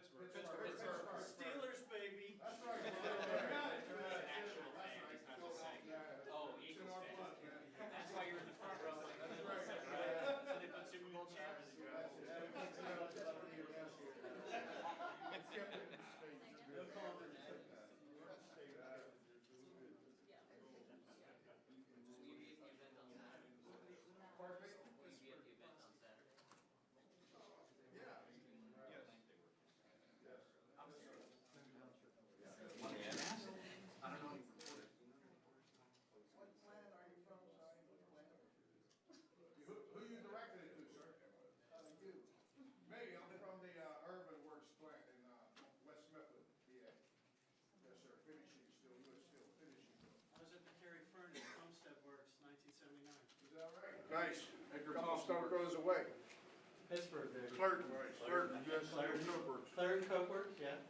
Pittsburgh. Steelers, baby. That's right. It's an actual fan, it's not just saying, oh, Eagles fan. That's why you're in the front row. Like, That's right. So they put Super Bowl chairs. Will you be at the event on Saturday? Pardon me? Will you be at the event on Saturday? Yeah. Yes. Yes. I'm serious. I don't know. What planet are you from, sorry? What planet? Who you directed it to, sir? You. Me, I'm from the Urban Works plant in West Smithwood, PA. Yes, sir, finishing still, U.S. Steel, finishing. I was at the Terry Furnace, Homestead Works, 1979. Is that right? Nice. Couple stone throws away. Pittsburgh, baby. Clerk, Clerk, U.S. Steel Coopers. Claire and Cokeworks, yeah.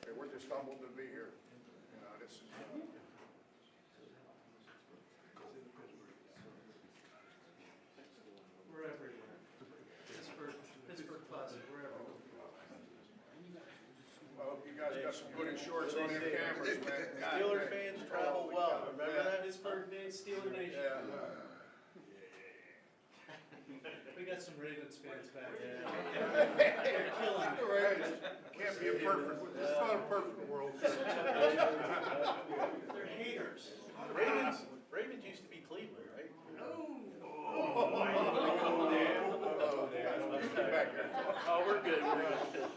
Okay, we're just humbled to be here. This is. We're everywhere. Pittsburgh Plaza, we're everywhere. I hope you guys got some good insurance on your cameras, man. Steeler fans travel well. Remember that Pittsburgh Day, Steeler Nation? Yeah. We got some Ravens fans back there. They're killing it. Right. Can't be a perfect, it's not a perfect world. They're haters. Ravens used to be Cleveland, right? Back here. Oh, we're good, we're good.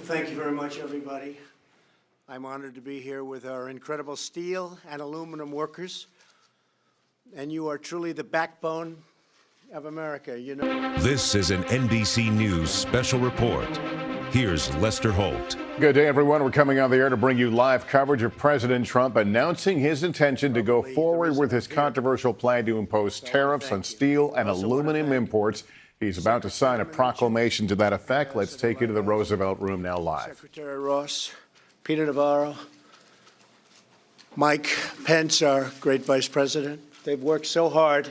Thank you very much, everybody. I'm honored to be here with our incredible steel and aluminum workers, and you are truly the backbone of America. You know. This is an NBC News special report. Here's Lester Holt. Good day, everyone. We're coming on the air to bring you live coverage of President Trump announcing his intention to go forward with his controversial plan to impose tariffs on steel and aluminum imports. He's about to sign a proclamation to that effect. Let's take you to the Roosevelt Room now live. Secretary Ross, Peter Navarro, Mike Pence, our great vice president. They've worked so hard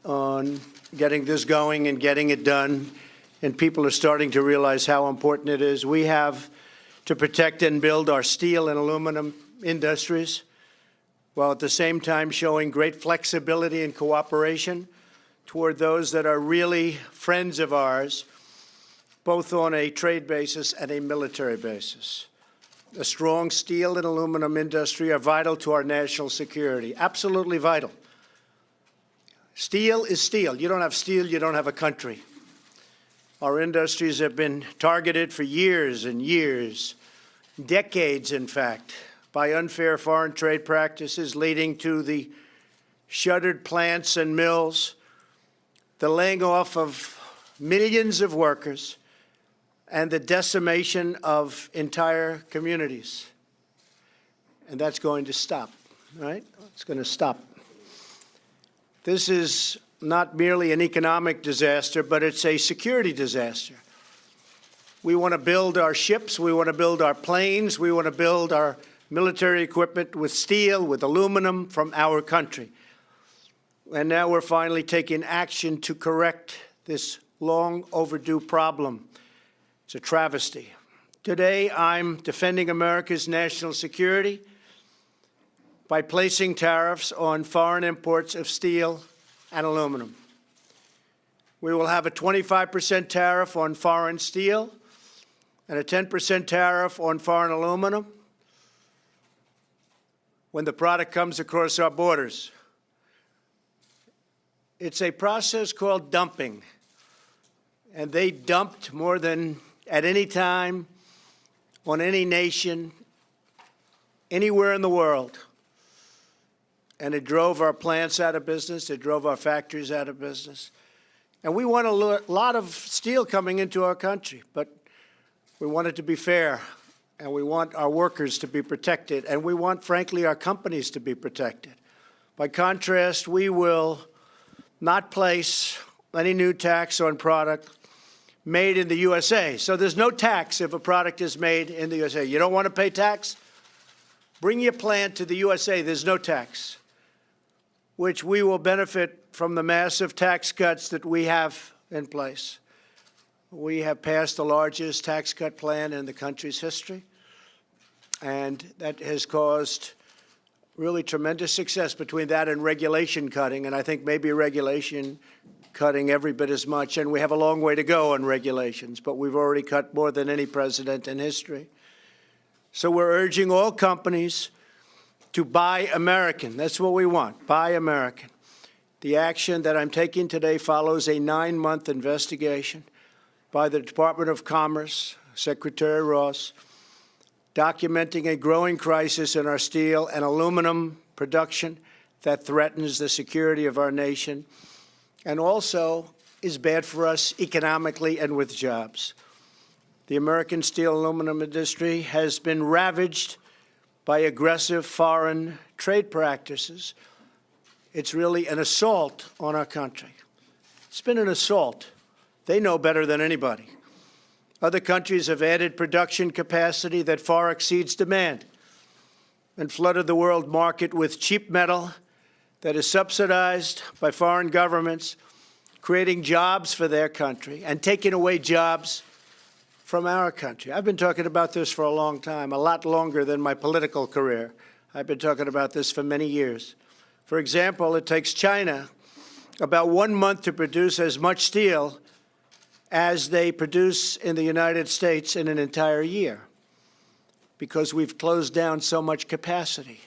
on getting this going and getting it done, and people are starting to realize how important it is. We have to protect and build our steel and aluminum industries, while at the same time showing great flexibility and cooperation toward those that are really friends of ours, both on a trade basis and a military basis. A strong steel and aluminum industry are vital to our national security, absolutely vital. Steel is steel. You don't have steel, you don't have a country. Our industries have been targeted for years and years, decades in fact, by unfair foreign trade practices leading to the shuttered plants and mills, the laying off of millions of workers, and the decimation of entire communities. And that's going to stop, right? It's going to stop. This is not merely an economic disaster, but it's a security disaster. We want to build our ships, we want to build our planes, we want to build our military equipment with steel, with aluminum from our country. And now we're finally taking action to correct this long overdue problem. It's a travesty. Today, I'm defending America's national security by placing tariffs on foreign imports of steel and aluminum. We will have a 25% tariff on foreign steel and a 10% tariff on foreign aluminum when the product comes across our borders. It's a process called dumping, and they dumped more than at any time on any nation, anywhere in the world. And it drove our plants out of business, it drove our factories out of business. And we want a lot of steel coming into our country, but we want it to be fair, and we want our workers to be protected, and we want, frankly, our companies to be protected. By contrast, we will not place any new tax on product made in the USA. So there's no tax if a product is made in the USA. You don't want to pay tax? Bring your plant to the USA. There's no tax, which we will benefit from the massive tax cuts that we have in place. We have passed the largest tax cut plan in the country's history, and that has caused really tremendous success between that and regulation cutting, and I think maybe regulation cutting every bit as much, and we have a long way to go on regulations, but we've already cut more than any president in history. So we're urging all companies to buy American. That's what we want, buy American. The action that I'm taking today follows a 9-month investigation by the Department of Commerce, Secretary Ross, documenting a growing crisis in our steel and aluminum production that threatens the security of our nation and also is bad for us economically and with jobs. The American steel aluminum industry has been ravaged by aggressive foreign trade practices. It's really an assault on our country. It's been an assault. They know better than anybody. Other countries have added production capacity that far exceeds demand and flooded the world market with cheap metal that is subsidized by foreign governments, creating jobs for their country and taking away jobs from our country. I've been talking about this for a long time, a lot longer than my political career. I've been talking about this for many years. For example, it takes China about 1 month to produce as much steel as they produce in the United States in an entire year because we've closed down so much capacity.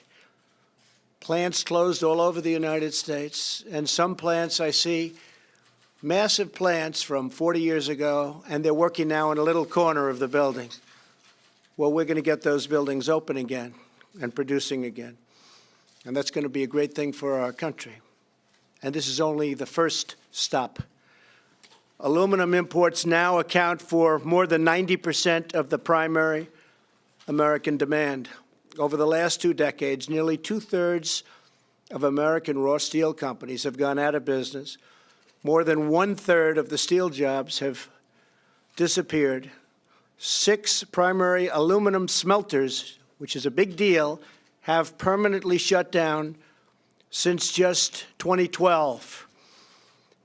Plants closed all over the United States, and some plants I see, massive plants from 40 years ago, and they're working now in a little corner of the building. Well, we're going to get those buildings open again and producing again. And that's going to be a great thing for our country. And this is only the first stop. Aluminum imports now account for more than 90% of the primary American demand. Over the last 2 decades, nearly 2/3 of American raw steel companies have gone out of business. More than 1/3 of the steel jobs have disappeared. 6 primary aluminum smelters, which is a big deal, have permanently shut down since just 2012.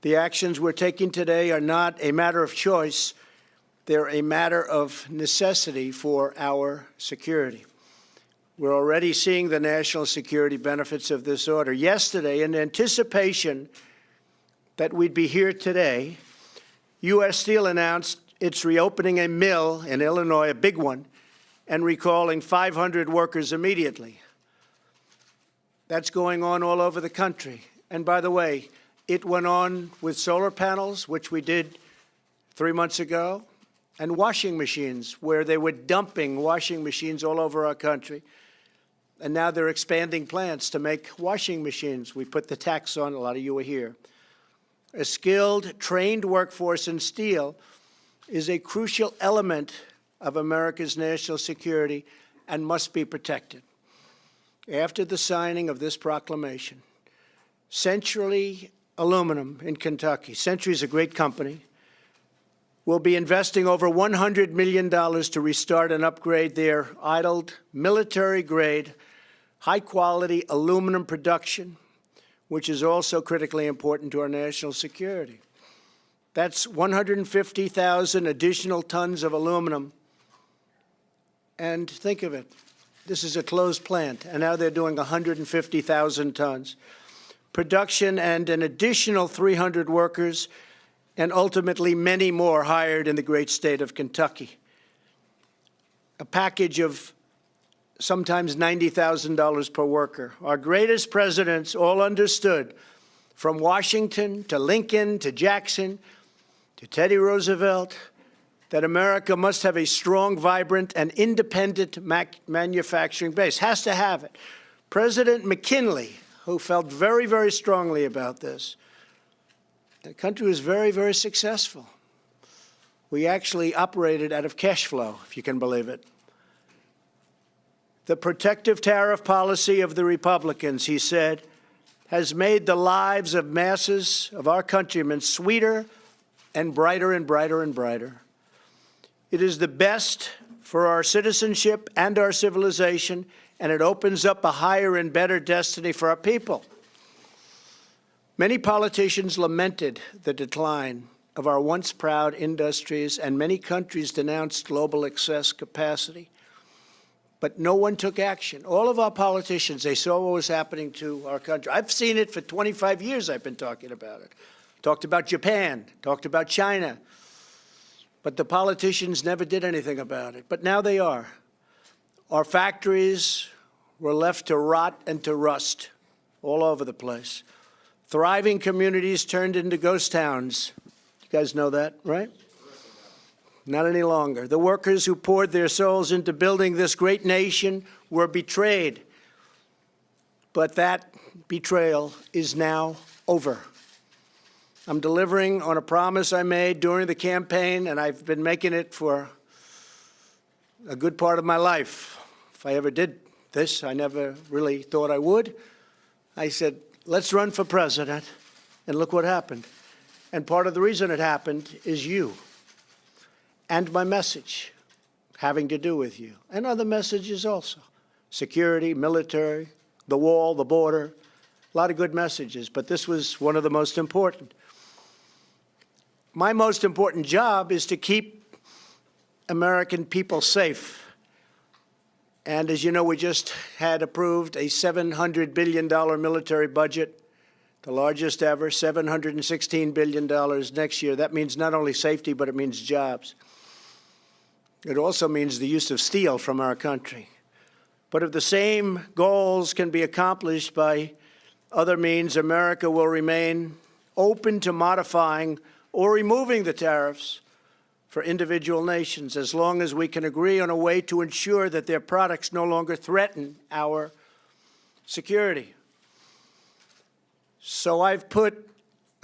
The actions we're taking today are not a matter of choice. They're a matter of necessity for our security. We're already seeing the national security benefits of this order. Yesterday, in anticipation that we'd be here today, U.S. Steel announced it's reopening a mill in Illinois, a big one, and recalling 500 workers immediately. That's going on all over the country. And by the way, it went on with solar panels, which we did 3 months ago, and washing machines, where they were dumping washing machines all over our country. And now they're expanding plants to make washing machines. We put the tax on, a lot of you are here. A skilled, trained workforce in steel is a crucial element of America's national security and must be protected. After the signing of this proclamation, Century Aluminum in Kentucky, Century is a great company, will be investing over $100 million to restart and upgrade their idled, military-grade, high-quality aluminum production, which is also critically important to our national security. That's 150,000 additional tons of aluminum. And think of it, this is a closed plant, and now they're doing 150,000 tons. Production and an additional 300 workers, and ultimately many more hired in the great state of Kentucky. A package of sometimes $90,000 per worker. Our greatest presidents all understood, from Washington to Lincoln to Jackson to Teddy Roosevelt, that America must have a strong, vibrant, and independent manufacturing base. Has to have it. President McKinley, who felt very, very strongly about this, the country was very, very successful. We actually operated out of cash flow, if you can believe it. The protective tariff policy of the Republicans, he said, has made the lives of masses of our countrymen sweeter and brighter and brighter and brighter. It is the best for our citizenship and our civilization, and it opens up a higher and better destiny for our people. Many politicians lamented the decline of our once proud industries, and many countries denounced global excess capacity. But no one took action. All of our politicians, they saw what was happening to our country. I've seen it for 25 years. I've been talking about it. Talked about Japan, talked about China. But the politicians never did anything about it. But now they are. Our factories were left to rot and to rust all over the place. Thriving communities turned into ghost towns. You guys know that, right? Not any longer. The workers who poured their souls into building this great nation were betrayed. But that betrayal is now over. I'm delivering on a promise I made during the campaign, and I've been making it for a good part of my life. If I ever did this, I never really thought I would. I said, let's run for president, and look what happened. And part of the reason it happened is you. And my message having to do with you, and other messages also. Security, military, the wall, the border, a lot of good messages, but this was one of the most important. My most important job is to keep American people safe. And as you know, we just had approved a $700 billion military budget, the largest ever, $716 billion next year. That means not only safety, but it means jobs. It also means the use of steel from our country. But if the same goals can be accomplished by other means, America will remain open to modifying or removing the tariffs for individual nations, as long as we can agree on a way to ensure that their products no longer threaten our security. So I've put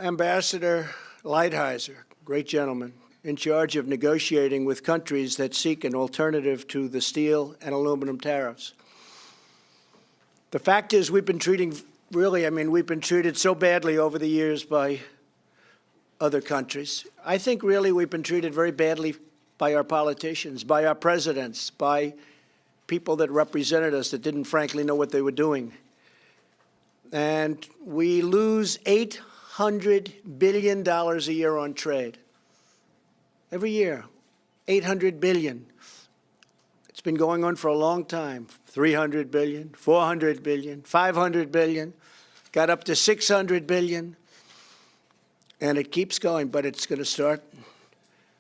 Ambassador Lighthizer, great gentleman, in charge of negotiating with countries that seek an alternative to the steel and aluminum tariffs. The fact is, we've been treating, we've been treated so badly over the years by other countries. I think really we've been treated very badly by our politicians, by our presidents, by people that represented us that didn't frankly know what they were doing. And we lose $800 billion a year on trade. Every year, $800 billion. It's been going on for a long time. 300 billion, 400 billion, 500 billion, got up to 600 billion. And it keeps going, but it's going to start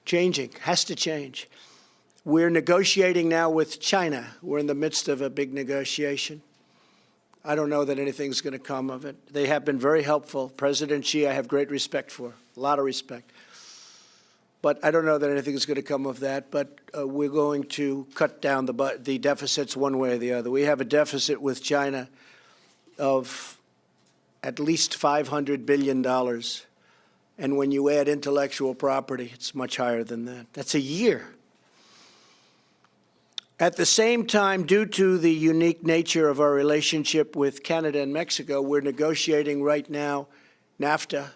changing, has to change. We're negotiating now with China. We're in the midst of a big negotiation. I don't know that anything's going to come of it. They have been very helpful. President Xi, I have great respect for, a lot of respect. But I don't know that anything is going to come of that. But we're going to cut down the deficits one way or the other. We have a deficit with China of at least $500 billion. And when you add intellectual property, it's much higher than that. That's a year. At the same time, due to the unique nature of our relationship with Canada and Mexico, we're negotiating right now NAFTA.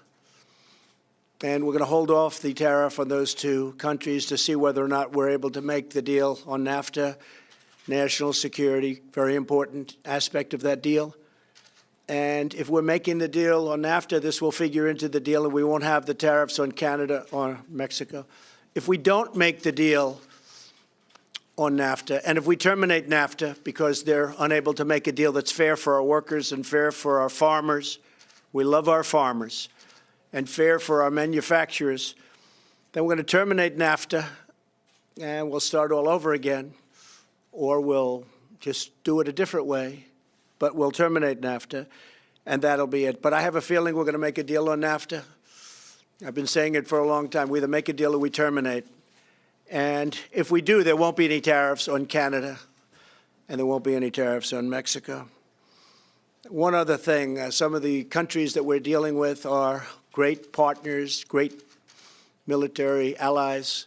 And we're going to hold off the tariff on those two countries to see whether or not we're able to make the deal on NAFTA. National security, very important aspect of that deal. And if we're making the deal on NAFTA, this will figure into the deal, and we won't have the tariffs on Canada or Mexico. If we don't make the deal on NAFTA, and if we terminate NAFTA because they're unable to make a deal that's fair for our workers and fair for our farmers, we love our farmers, and fair for our manufacturers, then we're going to terminate NAFTA, and we'll start all over again, or we'll just do it a different way. But we'll terminate NAFTA, and that'll be it. But I have a feeling we're going to make a deal on NAFTA. I've been saying it for a long time. We either make a deal or we terminate. And if we do, there won't be any tariffs on Canada, and there won't be any tariffs on Mexico. One other thing, some of the countries that we're dealing with are great partners, great military allies,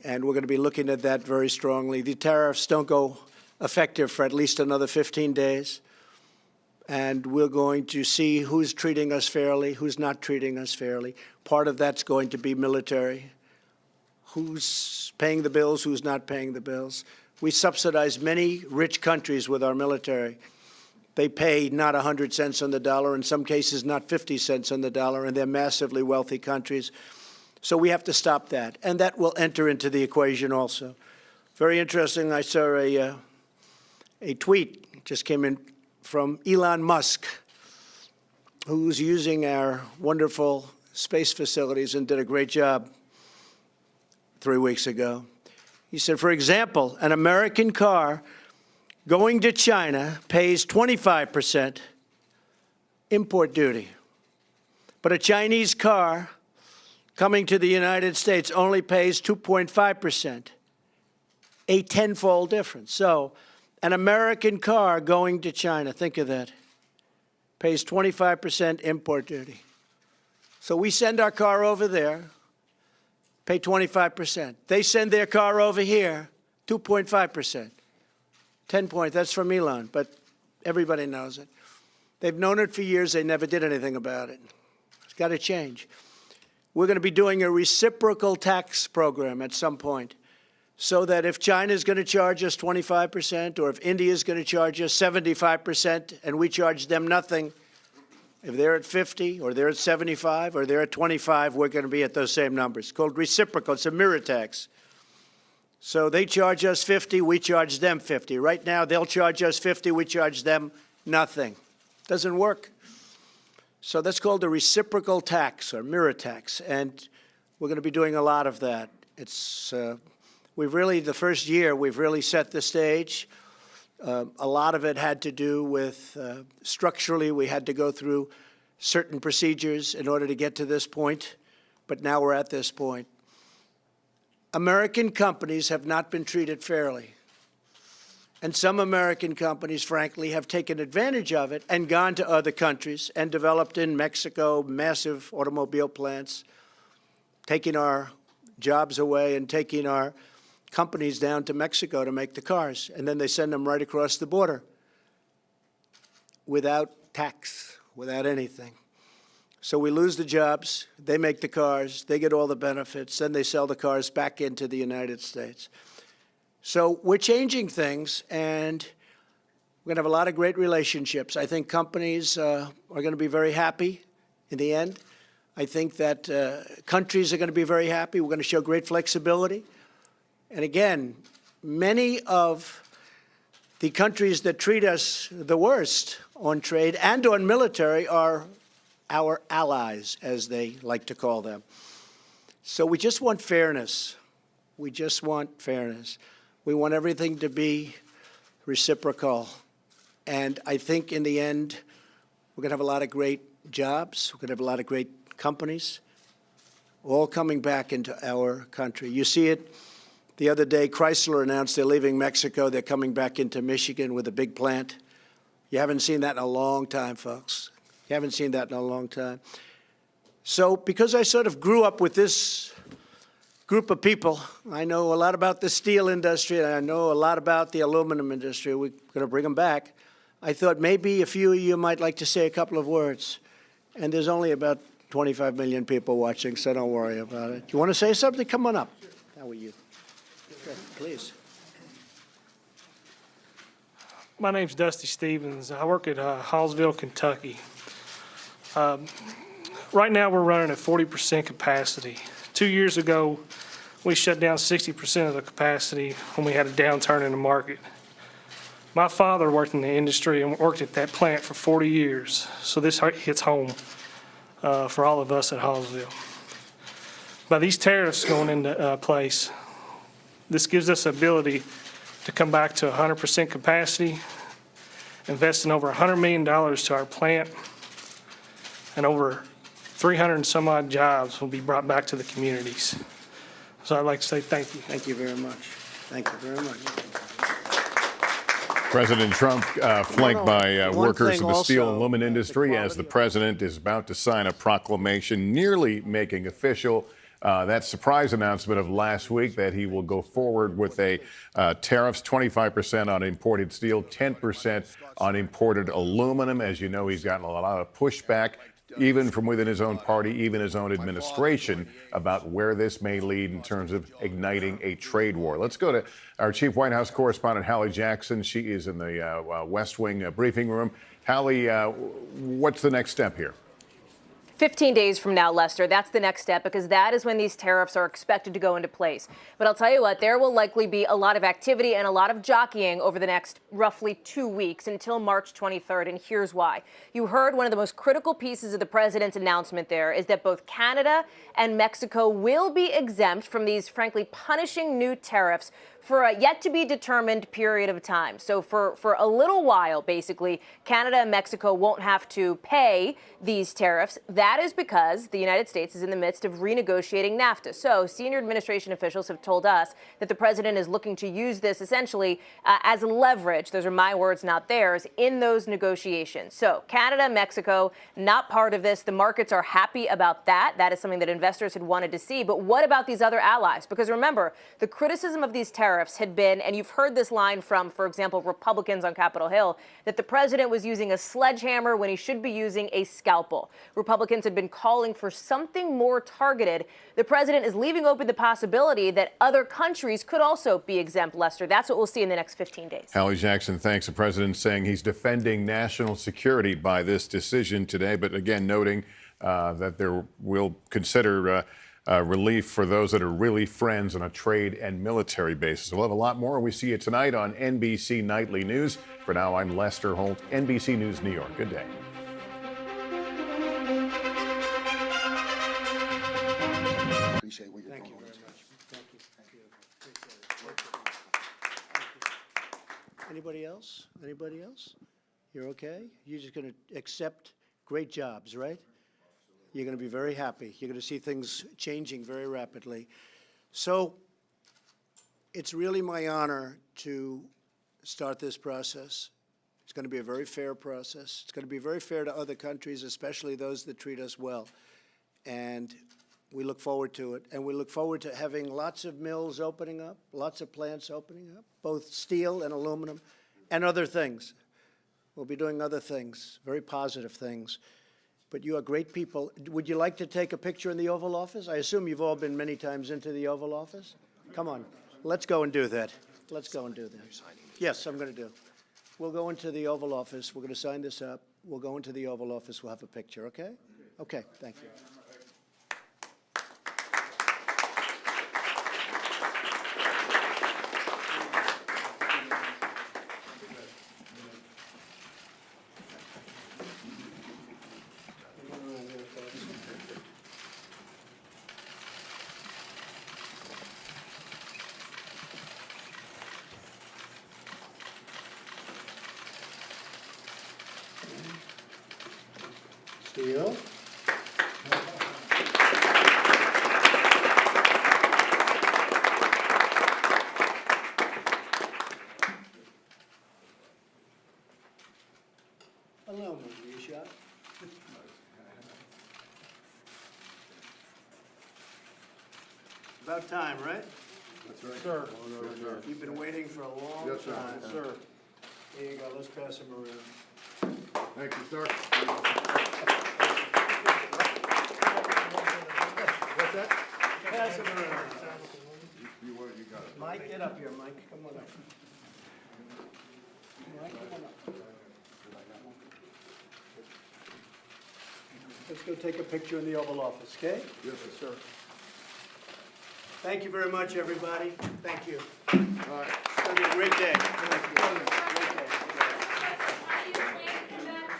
and we're going to be looking at that very strongly. The tariffs don't go effective for at least another 15 days. And we're going to see who's treating us fairly, who's not treating us fairly. Part of that's going to be military. Who's paying the bills, who's not paying the bills. We subsidize many rich countries with our military. They pay not 100 cents on the dollar, in some cases not 50 cents on the dollar, and they're massively wealthy countries. So we have to stop that. And that will enter into the equation also. Very interesting, I saw a tweet just came in from Elon Musk, who's using our wonderful space facilities and did a great job 3 weeks ago. He said, for example, an American car going to China pays 25% import duty, but a Chinese car coming to the United States only pays 2.5%, a tenfold difference. So an American car going to China, think of that, pays 25% import duty. So we send our car over there, pay 25%. They send their car over here, 2.5%. 10 points, that's from Elon, but everybody knows it. They've known it for years, they never did anything about it. It's got to change. We're going to be doing a reciprocal tax program at some point, so that if China is going to charge us 25%, or if India is going to charge us 75%, and we charge them nothing, if they're at 50, or they're at 75, or they're at 25, we're going to be at those same numbers. It's called reciprocal. It's a mirror tax. So they charge us 50, we charge them 50. Right now, they'll charge us 50, we charge them nothing. Doesn't work. So that's called a reciprocal tax, or mirror tax, and we're going to be doing a lot of that. It's the first year, we've really set the stage. A lot of it had to do with structurally, we had to go through certain procedures in order to get to this point, but now we're at this point. American companies have not been treated fairly. And some American companies, frankly, have taken advantage of it and gone to other countries and developed in Mexico massive automobile plants, taking our jobs away and taking our companies down to Mexico to make the cars. And then they send them right across the border without tax, without anything. So we lose the jobs, they make the cars, they get all the benefits, then they sell the cars back into the United States. So we're changing things, and we're going to have a lot of great relationships. I think companies are going to be very happy in the end. I think that countries are going to be very happy. We're going to show great flexibility. And again, many of the countries that treat us the worst on trade and on military are our allies, as they like to call them. So we just want fairness. We just want fairness. We want everything to be reciprocal. And I think in the end, we're going to have a lot of great jobs. We're going to have a lot of great companies, all coming back into our country. You see it the other day. Chrysler announced they're leaving Mexico. They're coming back into Michigan with a big plant. You haven't seen that in a long time, folks. You haven't seen that in a long time. So because I sort of grew up with this group of people, I know a lot about the steel industry, and I know a lot about the aluminum industry. We're going to bring them back. I thought maybe a few of you might like to say a couple of words. And there's only about 25 million people watching, so don't worry about it. You want to say something? Come on up. How are you? Good, please. My name's Dusty Stevens. I work at Hallsville, Kentucky. Right now we're running at 40% capacity. 2 years ago, we shut down 60% of the capacity when we had a downturn in the market. My father worked in the industry and worked at that plant for 40 years, so this hits home for all of us at Hallsville. By these tariffs going into place, this gives us the ability to come back to 100% capacity, investing over $100 million to our plant, and over 300 and some odd jobs will be brought back to the communities. So I'd like to say thank you. Thank you very much. Thank you very much. President Trump flanked by workers of the steel and aluminum the industry as the president is about to sign a proclamation nearly making official that surprise announcement of last week that he will go forward with a tariffs 25% on imported steel, 10% on imported aluminum. As you know, he's gotten a lot of pushback, even from within his own party, even his own administration, about where this may lead in terms of igniting a trade war. Let's go to our chief White House correspondent, Hallie Jackson. She is in the West Wing briefing room. Hallie, what's the next step here? 15 days from now, Lester, that's the next step, because that is when these tariffs are expected to go into place. But I'll tell you what, there will likely be a lot of activity and a lot of jockeying over the next roughly 2 weeks until March 23rd, and here's why. You heard one of the most critical pieces of the president's announcement there is that both Canada and Mexico will be exempt from these, frankly, punishing new tariffs for a yet-to-be-determined period of time. So for a little while, basically, Canada and Mexico won't have to pay these tariffs. That is because the United States is in the midst of renegotiating NAFTA. So senior administration officials have told us that the president is looking to use this essentially as leverage, those are my words, not theirs, in those negotiations. So Canada, Mexico, not part of this. The markets are happy about that. That is something that investors had wanted to see. But what about these other allies? Because remember, the criticism of these tariffs had been, and you've heard this line from, for example, Republicans on Capitol Hill, that the president was using a sledgehammer when he should be using a scalpel. Republicans had been calling for something more targeted. The president is leaving open the possibility that other countries could also be exempt, Lester. That's what we'll see in the next 15 days. Hallie Jackson, thanks. The president saying he's defending national security by this decision today, but again noting that there will consider relief for those that are really friends on a trade and military basis. We'll have a lot more. We see you tonight on NBC Nightly News. For now, I'm Lester Holt, NBC News, New York. Good day. Appreciate what you're doing. Thank you very much. Thank you. Thank you. Appreciate it. Anybody else? Anybody else? You're okay? You're just going to accept great jobs, right? You're going to be very happy. You're going to see things changing very rapidly. So it's really my honor to start this process. It's going to be a very fair process. It's going to be very fair to other countries, especially those that treat us well. And we look forward to it. And we look forward to having lots of mills opening up, lots of plants opening up, both steel and aluminum, and other things. We'll be doing other things, very positive things. But you are great people. Would you like to take a picture in the Oval Office? I assume you've all been many times into the Oval Office. Come on, let's go and do that. Let's go and do that. Yes, I'm going to do. We'll go into the Oval Office. We're going to sign this up. We'll go into the Oval Office. We'll have a picture, okay? Okay, thank you. Steel. Hello, Marisha. About time, right? That's right. Sir. You've been waiting for a long Yes, sir. time. Yes, sir. Here you go, let's pass them around. Thank you, sir. What's that? Pass them around. You got it. Mike, get up here, Mike, come on up. Mike, come on up. Let's go take a picture in the Oval Office, okay? Yes, sir. Thank you very much, everybody. Thank you. All right. It's going to be a great day. How do you plan to combat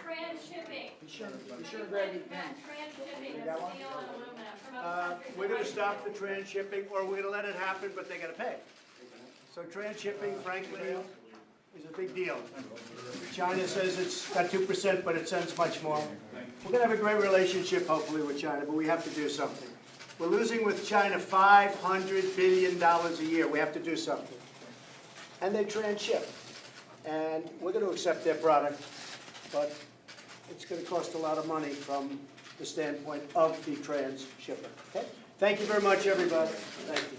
transshipping? You sure grab your pen? Transshipping of steel and aluminum from other countries. We're going to stop the transshipping, or we're going to let it happen, but they got to pay. So transshipping, frankly, is a big deal. China says it's got 2%, but it sends much more. We're going to have a great relationship, hopefully, with China, but we have to do something. We're losing with China $500 billion a year. We have to do something. And they transship. And we're going to accept their product, but it's going to cost a lot of money from the standpoint of the transshipper. Okay? Thank you very much, everybody. Thank you.